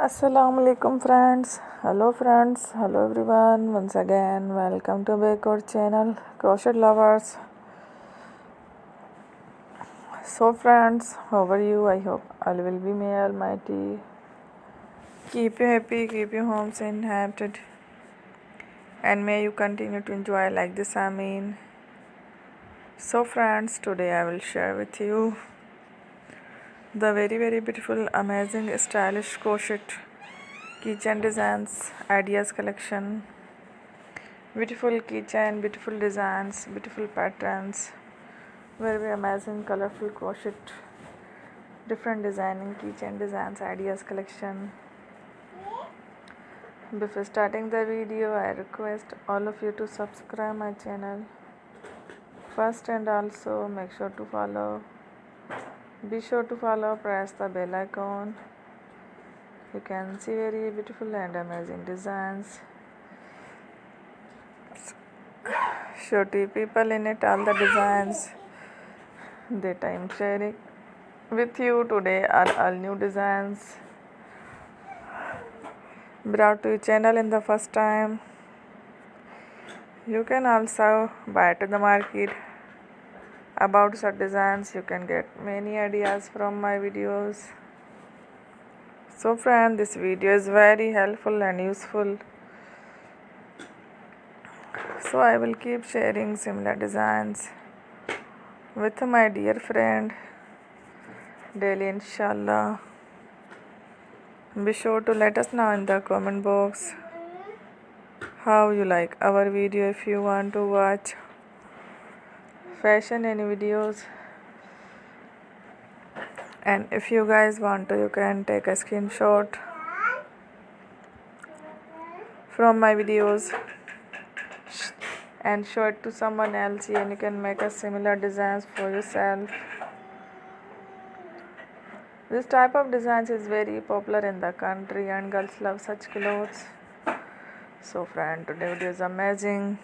Assalamu alaikum friends. Hello friends. Hello everyone. Once again, welcome to back our channel, Crochet Lovers. So friends, how are you? I hope all will be may Almighty. Keep you happy, keep you homes inhabited, and may you continue to enjoy like this. I mean. So friends, today I will share with you the very beautiful, amazing, stylish crochet keychain designs ideas collection. Beautiful keychain, beautiful designs, beautiful patterns, very amazing, colorful crochet, different designing keychain designs ideas collection. Before starting the video, I request all of you to subscribe my channel first, and also make sure to follow. Be sure to follow, press the bell icon. You can see very beautiful and amazing designs. Shorty people in it, all the designs that I am sharing with you today are all new designs brought to your channel in the first time. You can also buy it in the market about such designs. You can get many ideas from my videos. So friend, this video is very helpful and useful. So I will keep sharing similar designs with my dear friend daily, inshallah. Be sure to let us know in the comment box how you like our video. If you want to watch fashion and videos, and if you guys want to, you can take a screenshot from my videos and show it to someone else, and you can make a similar designs for yourself. This type of designs is very popular in the country and girls love such clothes. So friend, today video is amazing.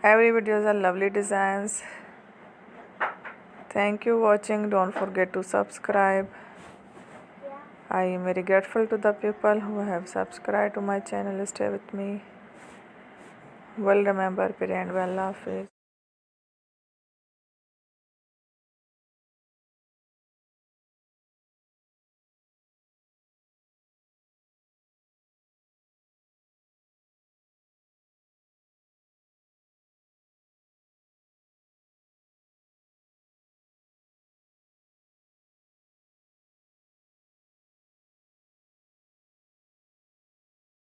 Every videos are lovely designs. Thank you watching. Don't forget to subscribe. I am very grateful to the people who have subscribed to my channel. Stay with me. Well remember, pray and well love.